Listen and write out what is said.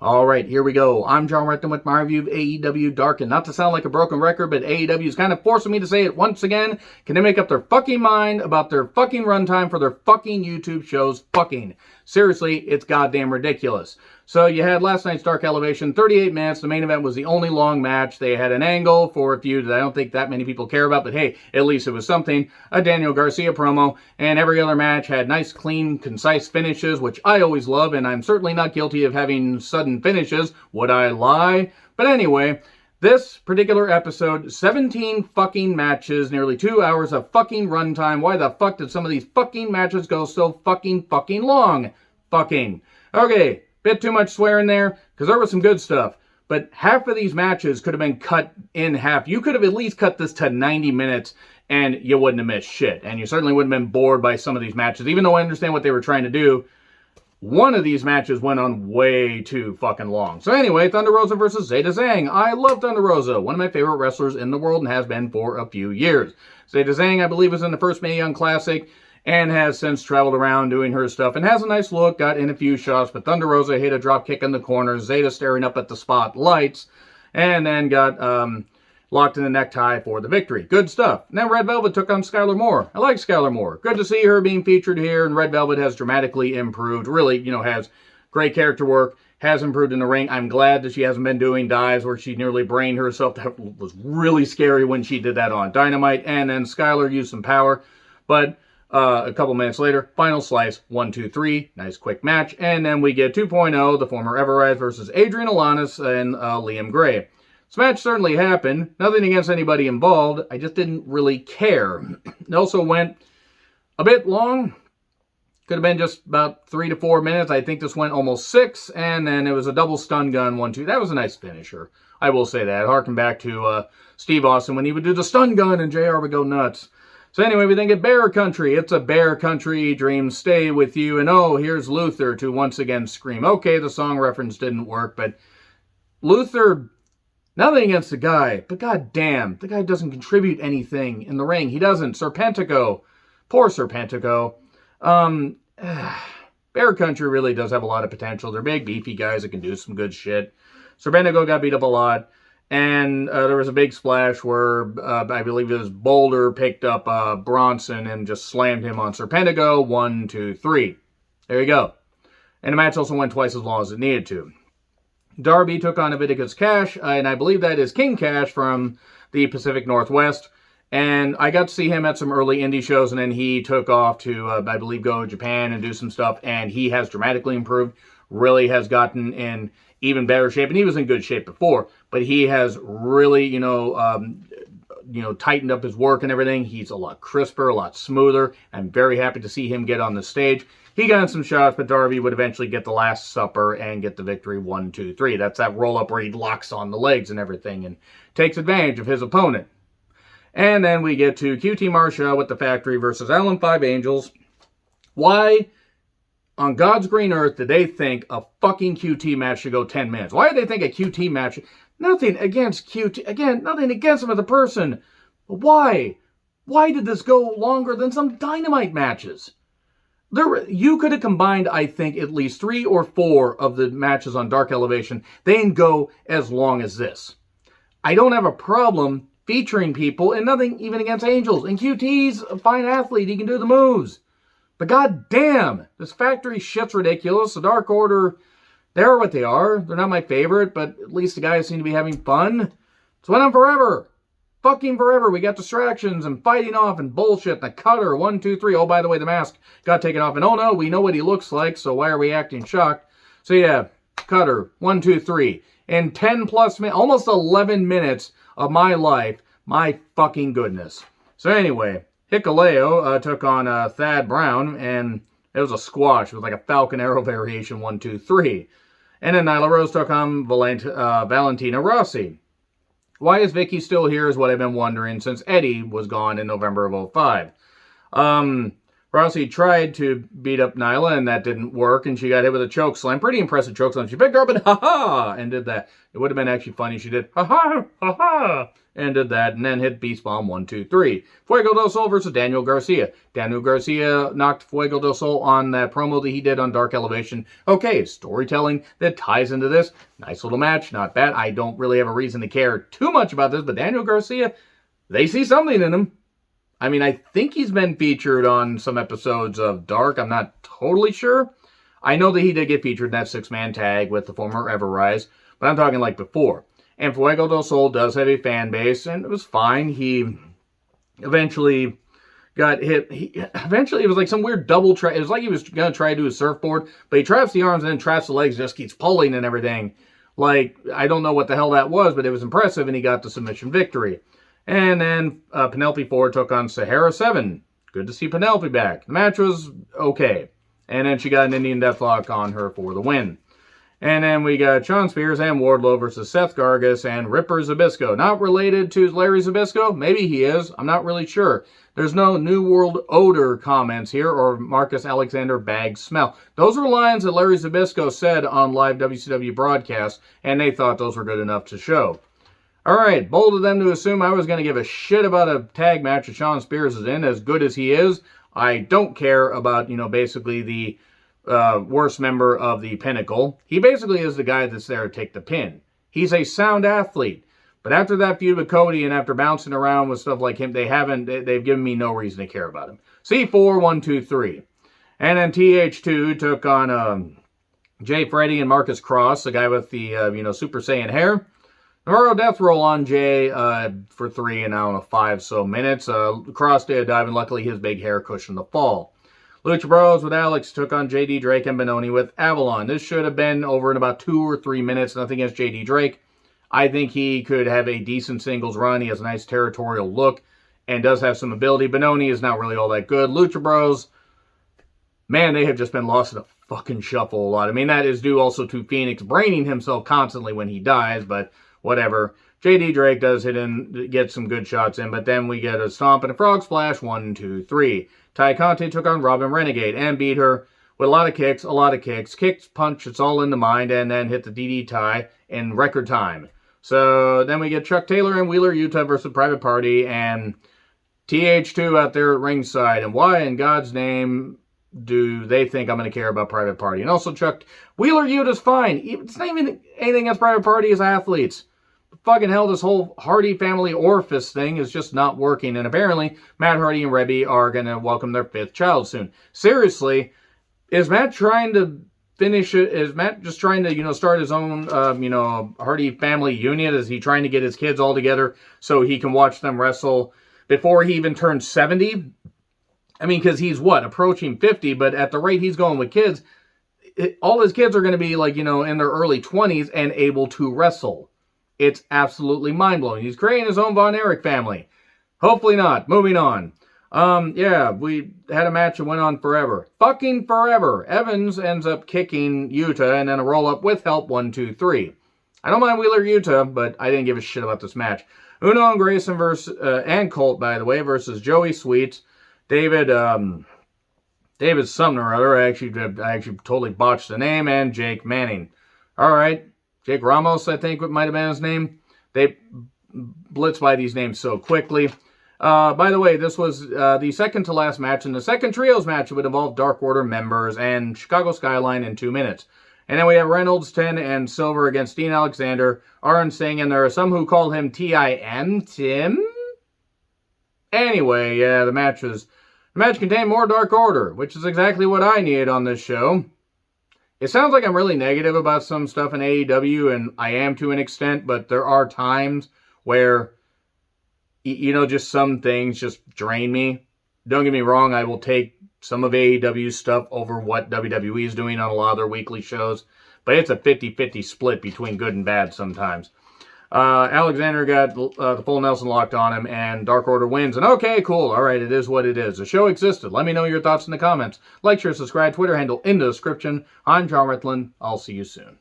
All right, here we go. I'm John Recton with my review of AEW Dark, and not to sound like a broken record, but AEW is kind of forcing me to say it once again. Can they make up their fucking mind about their fucking runtime for their fucking YouTube shows? Fucking. Seriously, it's goddamn ridiculous. So you had last night's Dark Elevation, 38 minutes. The main event was the only long match. They had an angle for a feud that I don't think that many people care about, but hey, at least it was something. A Daniel Garcia promo, and every other match had nice, clean, concise finishes, which I always love, and I'm certainly not guilty of having sudden finishes. Would I lie? But anyway, this particular episode, 17 fucking matches, nearly 2 hours of fucking runtime. Why the fuck did some of these fucking matches go so fucking long? Fucking. Okay. Bit too much swearing there, because there was some good stuff. But half of these matches could have been cut in half. You could have at least cut this to 90 minutes, and you wouldn't have missed shit. And you certainly wouldn't have been bored by some of these matches. Even though I understand what they were trying to do, one of these matches went on way too fucking long. So anyway, Thunder Rosa versus Zeta Zhang. I love Thunder Rosa, one of my favorite wrestlers in the world, and has been for a few years. Zeta Zhang, I believe, was in the first Mae Young Classic, and has since traveled around doing her stuff, and has a nice look, got in a few shots, but Thunder Rosa hit a drop kick in the corner, Zeta staring up at the spotlights, and then got locked in the necktie for the victory. Good stuff. Now Red Velvet took on Skylar Moore. I like Skylar Moore. Good to see her being featured here, and Red Velvet has dramatically improved, really, has great character work, has improved in the ring. I'm glad that she hasn't been doing dives where she nearly brained herself. That was really scary when she did that on Dynamite, and then Skylar used some power, but a couple minutes later, final slice, 1, 2, 3, nice quick match, and then we get 2.0, the former Everrise versus Adrian Alanis and Liam Gray. This match certainly happened, nothing against anybody involved, I just didn't really care. It also went a bit long, could have been just about 3 to 4 minutes, I think this went almost 6, and then it was a double stun gun, 1, 2, that was a nice finisher, I will say that, harken back to Steve Austin when he would do the stun gun and JR would go nuts. So anyway, we then get Bear Country. It's a Bear Country, dreams stay with you. And oh, here's Luther to once again scream. Okay, the song reference didn't work, but Luther, nothing against the guy, but goddamn, the guy doesn't contribute anything in the ring. He doesn't. Serpentico. Poor Serpentico. Bear Country really does have a lot of potential. They're big, beefy guys that can do some good shit. Serpentico got beat up a lot. And there was a big splash where I believe it was Boulder picked up Bronson and just slammed him on Serpentico. 1, 2, 3. There you go. And the match also went twice as long as it needed to. Darby took on Leviticus Cash, and I believe that is King Cash from the Pacific Northwest. And I got to see him at some early indie shows, and then he took off to, I believe, go to Japan and do some stuff. And he has dramatically improved, really has gotten in even better shape, and he was in good shape before, but he has really, tightened up his work and everything. He's a lot crisper, a lot smoother. I'm very happy to see him get on the stage. He got in some shots, but Darby would eventually get the last supper and get the victory. 1, 2, 3. That's that roll-up where he locks on the legs and everything and takes advantage of his opponent. And then we get to QT Marshall with the Factory versus Allen 5 Angels. Why on God's green earth did they think a fucking QT match should go 10 minutes? Why did they think a QT match? Nothing against QT. Again, nothing against him as a person. But why? Why did this go longer than some Dynamite matches? You could have combined, I think, at least 3 or 4 of the matches on Dark Elevation. They didn't go as long as this. I don't have a problem featuring people, and nothing even against Angels. And QT's a fine athlete. He can do the moves. But goddamn, this Factory shit's ridiculous. The Dark Order, they're what they are. They're not my favorite, but at least the guys seem to be having fun. It's went on forever. Fucking forever. We got distractions and fighting off and bullshit. The cutter, 1, 2, 3. Oh, by the way, the mask got taken off. And oh no, we know what he looks like, so why are we acting shocked? So yeah, cutter, 1, 2, 3. In 10 plus minutes, almost 11 minutes of my life. My fucking goodness. So anyway, Hikuleo took on Thad Brown, and it was a squash. It was like a Falcon Arrow variation, 1, 2, 3. And then Nyla Rose took on Valentina Rossi. Why is Vicky still here is what I've been wondering since Eddie was gone in November of 2005. Rousey tried to beat up Nyla, and that didn't work, and she got hit with a choke slam. Pretty impressive choke slam. She picked her up and ha-ha, and did that. It would have been actually funny if she did ha-ha, ha-ha, and did that, and then hit Beast Bomb 1, 2, 3. Fuego del Sol versus Daniel Garcia. Daniel Garcia knocked Fuego del Sol on that promo that he did on Dark Elevation. Okay, storytelling that ties into this. Nice little match, not bad. I don't really have a reason to care too much about this, but Daniel Garcia, they see something in him. I mean, I think he's been featured on some episodes of Dark. I'm not totally sure. I know that he did get featured in that 6-man tag with the former Everrise, but I'm talking like before. And Fuego del Sol does have a fan base, and it was fine. He eventually got hit. Eventually, it was like some weird double trap. It was like he was going to try to do a surfboard, but he traps the arms and then traps the legs, just keeps pulling and everything. Like, I don't know what the hell that was, but it was impressive, and he got the submission victory. And then Penelope Ford took on Sahara 7. Good to see Penelope back. The match was okay. And then she got an Indian Deathlock on her for the win. And then we got Shawn Spears and Wardlow versus Seth Gargis and Ripper Zbyszko. Not related to Larry Zbyszko? Maybe he is. I'm not really sure. There's no New World Odor comments here or Marcus Alexander bag smell. Those were lines that Larry Zbyszko said on live WCW broadcast, and they thought those were good enough to show. Alright, bold of them to assume I was going to give a shit about a tag match that Shawn Spears is in, as good as he is. I don't care about, basically the worst member of the Pinnacle. He basically is the guy that's there to take the pin. He's a sound athlete. But after that feud with Cody and after bouncing around with stuff like him, they've given me no reason to care about him. C4, 1, 2, 3. And then TH2 took on Jay Freddy and Marcus Cross, the guy with the, Super Saiyan hair. Navarro Death Roll on Jay for 3 and I don't know, 5 so minutes. Cross did a dive, and luckily his big hair cushioned the fall. Lucha Bros with Alex took on JD Drake and Benoni with Avalon. This should have been over in about 2 or 3 minutes. Nothing against JD Drake. I think he could have a decent singles run. He has a nice territorial look and does have some ability. Benoni is not really all that good. Lucha Bros, man, they have just been lost in a fucking shuffle a lot. I mean, that is due also to Phoenix braining himself constantly when he dies, but whatever. JD Drake does hit in, get some good shots in, but then we get a stomp and a frog splash, 1, 2, 3. Ty Conte took on Robin Renegade and beat her with a lot of kicks. Kicks, punch, it's all in the mind, and then hit the DD tie in record time. So then we get Chuck Taylor and Wheeler Yuta versus Private Party and TH2 out there at ringside. And why in God's name do they think I'm going to care about Private Party? And also Wheeler Yuta's fine. It's not even anything against Private Party as athletes. Fucking hell, this whole Hardy family orifice thing is just not working. And apparently, Matt Hardy and Rebby are going to welcome their 5th child soon. Seriously, is Matt trying to finish it? Is Matt just trying to, start his own, Hardy family union? Is he trying to get his kids all together so he can watch them wrestle before he even turns 70? I mean, because he's, approaching 50, but at the rate he's going with kids, all his kids are going to be, in their early 20s and able to wrestle. It's absolutely mind-blowing. He's creating his own Von Erich family. Hopefully not. Moving on. We had a match that went on forever. Fucking forever. Evans ends up kicking Yuta and then a roll-up with help, 1, 2, 3. I don't mind Wheeler Yuta, but I didn't give a shit about this match. Uno and Grayson versus, and Colt, by the way, versus Joey Sweets, David Sumner, or other. I actually totally botched the name, and Jake Manning. All right. Jake Ramos, I think it might have been his name. They blitz by these names so quickly. By the way, this was the second to last match, and the second trios match would involve Dark Order members and Chicago Skyline in 2 minutes. And then we have Reynolds, 10, and Silver against Dean Alexander, Arn Singh, and there are some who call him T.I.M. Tim? Anyway, yeah, the match contained more Dark Order, which is exactly what I needed on this show. It sounds like I'm really negative about some stuff in AEW, and I am to an extent, but there are times where, just some things just drain me. Don't get me wrong, I will take some of AEW's stuff over what WWE is doing on a lot of their weekly shows, but it's a 50-50 split between good and bad sometimes. Alexander got the full Nelson locked on him, and Dark Order wins. And okay, cool. All right, it is what it is. The show existed. Let me know your thoughts in the comments. Like, share, subscribe, Twitter handle in the description. I'm John Ritlin. I'll see you soon.